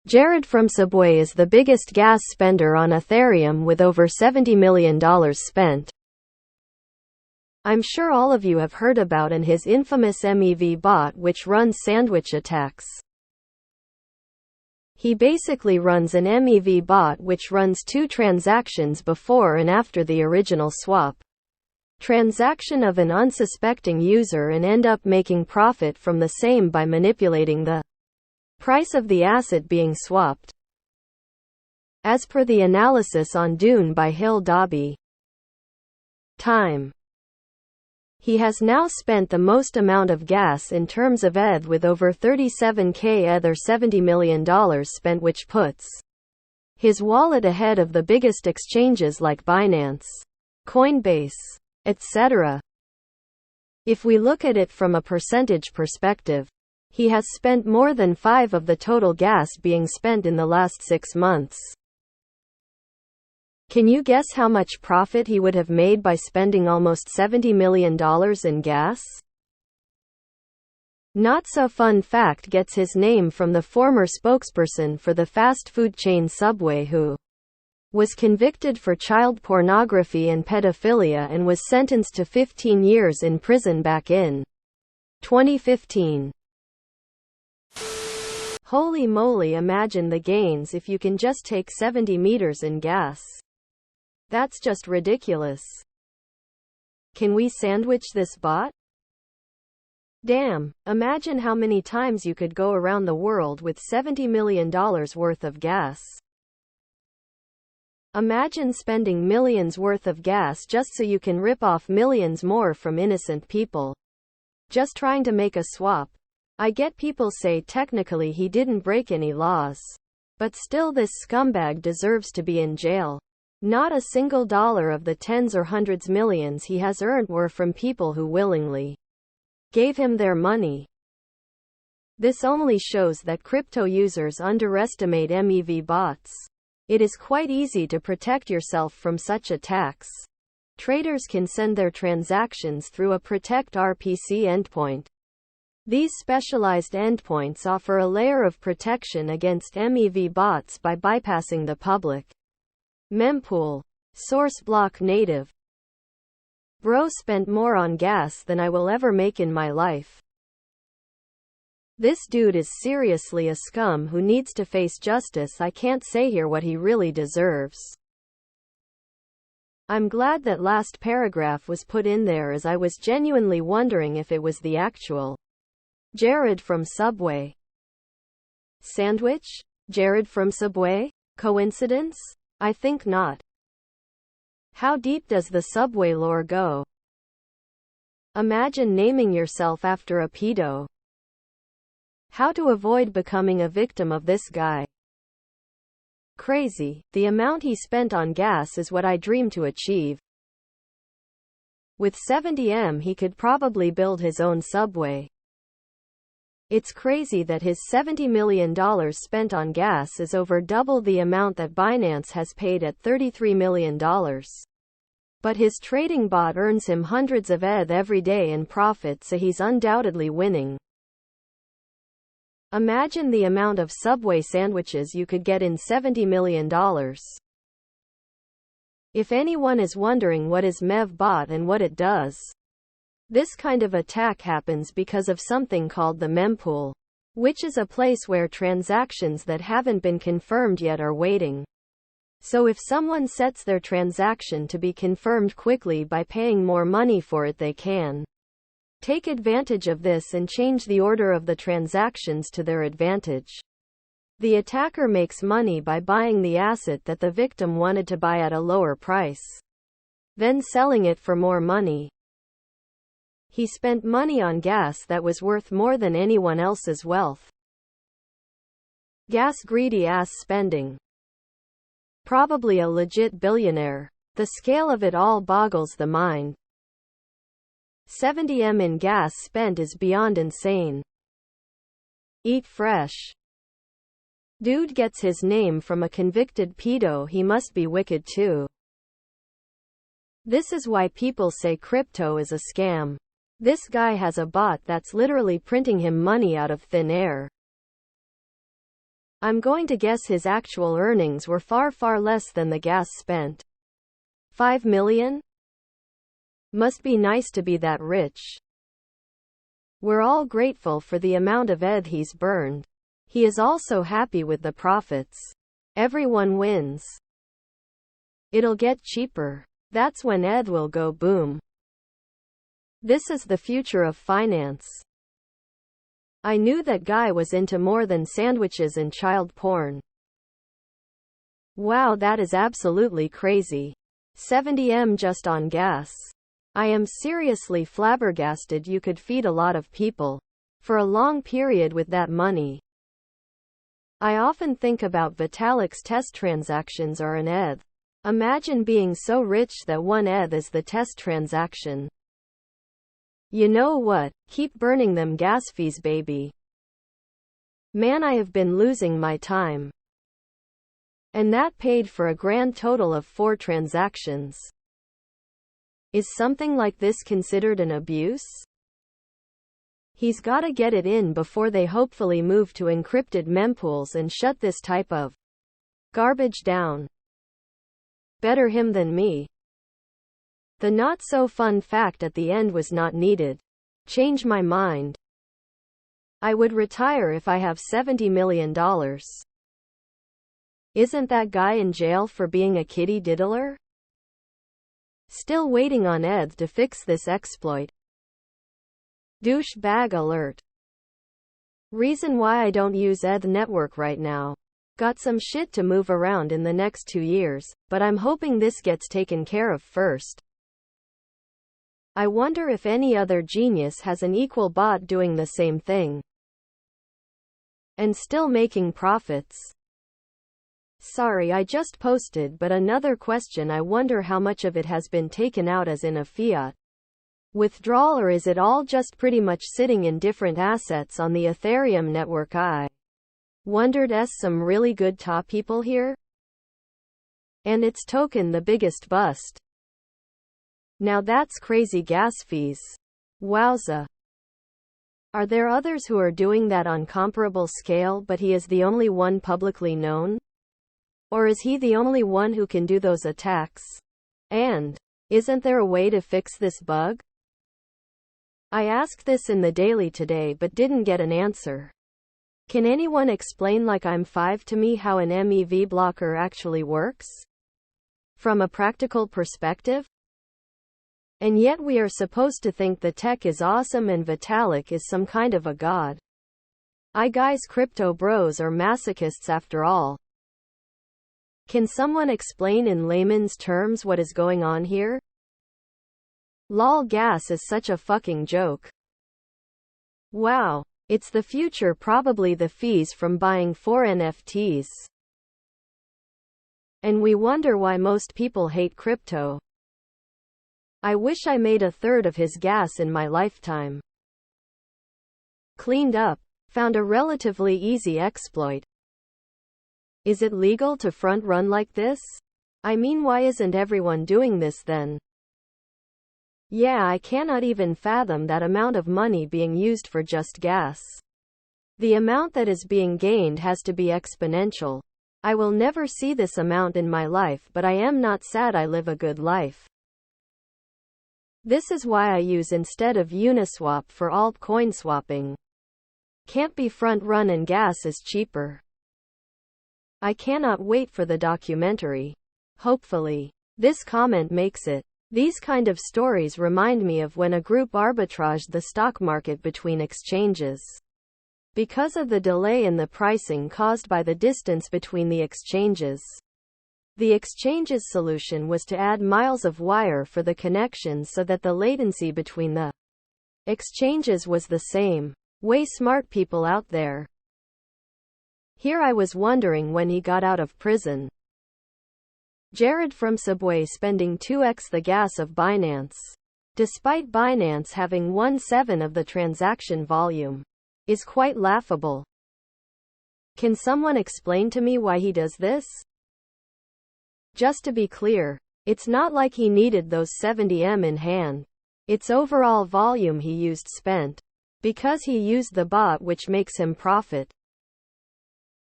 Jaredfromsubway is the biggest gas spender on Ethereum with over $70 million spent. I'm sure all of you have heard about his infamous MEV bot, which runs sandwich attacks. He basically runs an MEV bot which runs two transactions before and after the original swap transaction of an unsuspecting user and end up making profit from the same by manipulating the price of the asset being swapped. As per the analysis on Dune by Hill Dobby, he has now spent the most amount of gas in terms of ETH with over 37k ETH or $70 million spent, which puts his wallet ahead of the biggest exchanges like Binance, Coinbase, etc. If we look at it from a percentage perspective, he has spent more than 5 of the total gas being spent in the last 6 months. Can you guess how much profit he would have made by spending almost $70 million in gas? Not so fun fact gets his name from the former spokesperson for the fast food chain Subway, who was convicted for child pornography and pedophilia and was sentenced to 15 years in prison back in 2015. Holy moly, imagine the gains if you can just take 70 meters in gas. That's just ridiculous. Can we sandwich this bot? Damn, imagine how many times you could go around the world with $70 million worth of gas. Imagine spending millions worth of gas just so you can rip off millions more from innocent people just trying to make a swap. I get people say technically he didn't break any laws, but still this scumbag deserves to be in jail. Not a single dollar of the tens or hundreds millions he has earned were from people who willingly gave him their money. This only shows that crypto users underestimate MEV bots. It is quite easy to protect yourself from such attacks. Traders can send their transactions through a Protect RPC endpoint. These specialized endpoints offer a layer of protection against MEV bots by bypassing the public mempool. Source block native. Bro spent more on gas than I will ever make in my life. This dude is seriously a scum who needs to face justice. I can't say here what he really deserves. I'm glad that last paragraph was put in there, as I was genuinely wondering if it was the actual Jared from Subway. Sandwich? Jared from Subway? Coincidence? I think not. How deep does the Subway lore go? Imagine naming yourself after a pedo. How to avoid becoming a victim of this guy. Crazy. The amount he spent on gas is what I dream to achieve. With 70M he could probably build his own subway. It's crazy that his $70 million spent on gas is over double the amount that Binance has paid at $33 million. But his trading bot earns him hundreds of ETH every day in profit, so he's undoubtedly winning. Imagine the amount of Subway sandwiches you could get in $70 million. If anyone is wondering what is MEV bot and what it does, this kind of attack happens because of something called the mempool, which is a place where transactions that haven't been confirmed yet are waiting. So if someone sets their transaction to be confirmed quickly by paying more money for it, they can take advantage of this and change the order of the transactions to their advantage. The attacker makes money by buying the asset that the victim wanted to buy at a lower price, then selling it for more money. He spent money on gas that was worth more than anyone else's wealth. Gas greedy ass spending. Probably a legit billionaire. The scale of it all boggles the mind. 70M in gas spent is beyond insane. Eat fresh. Dude gets his name from a convicted pedo. He must be wicked too. This is why people say crypto is a scam. This guy has a bot that's literally printing him money out of thin air. I'm going to guess his actual earnings were far, far less than the gas spent. 5 million? Must be nice to be that rich. We're all grateful for the amount of ETH he's burned. He is also happy with the profits. Everyone wins. It'll get cheaper. That's when ETH will go boom. This is the future of finance. I knew that guy was into more than sandwiches and child porn. Wow, that is absolutely crazy. 70M just on gas. I am seriously flabbergasted you could feed a lot of people for a long period with that money. I often think about Vitalik's test transactions are an ETH. Imagine being so rich that 1 ETH is the test transaction. You know what? Keep burning them gas fees, baby. Man, I have been losing my time. And that paid for a grand total of 4 transactions. Is something like this considered an abuse? He's gotta get it in before they hopefully move to encrypted mempools and shut this type of garbage down. Better him than me. The not-so-fun fact at the end was not needed. Change my mind. I would retire if I have $70 million. Isn't that guy in jail for being a kitty diddler? Still waiting on ETH to fix this exploit. Douchebag alert. Reason why I don't use ETH network right now. Got some shit to move around in the next 2 years, but I'm hoping this gets taken care of first. I wonder if any other genius has an equal bot doing the same thing. And still making profits. Sorry, I just posted, but another question, I wonder how much of it has been taken out as in a fiat withdrawal, or is it all just pretty much sitting in different assets on the Ethereum network? I wondered. Some really good top people here? And its token the biggest bust. Now that's crazy gas fees. Wowza. Are there others who are doing that on comparable scale, but he is the only one publicly known? Or is he the only one who can do those attacks? And isn't there a way to fix this bug? I asked this in the daily today but didn't get an answer. Can anyone explain like I'm 5 to me how an MEV blocker actually works? From a practical perspective? And yet we are supposed to think the tech is awesome and Vitalik is some kind of a god. Guys, crypto bros are masochists after all. Can someone explain in layman's terms what is going on here? Lol, gas is such a fucking joke. Wow. It's the future, probably the fees from buying 4 NFTs. And we wonder why most people hate crypto. I wish I made a third of his gas in my lifetime. Cleaned up. Found a relatively easy exploit. Is it legal to front run like this? I mean, why isn't everyone doing this then? Yeah, I cannot even fathom that amount of money being used for just gas. The amount that is being gained has to be exponential. I will never see this amount in my life, but I am not sad. I live a good life. This is why I use instead of Uniswap for altcoin swapping. Can't be front run and gas is cheaper. I cannot wait for the documentary. Hopefully. This comment makes it. These kind of stories remind me of when a group arbitraged the stock market between exchanges. Because of the delay in the pricing caused by the distance between the exchanges. The exchange's solution was to add miles of wire for the connections so that the latency between the exchanges was the same. Way smart people out there. Here I was wondering when he got out of prison. Jaredfromsubway spending 2x the gas of Binance. Despite Binance having 1/7 of the transaction volume. Is quite laughable. Can someone explain to me why he does this? Just to be clear, it's not like he needed those 70M in hand. It's overall volume he used spent. Because he used the bot, which makes him profit.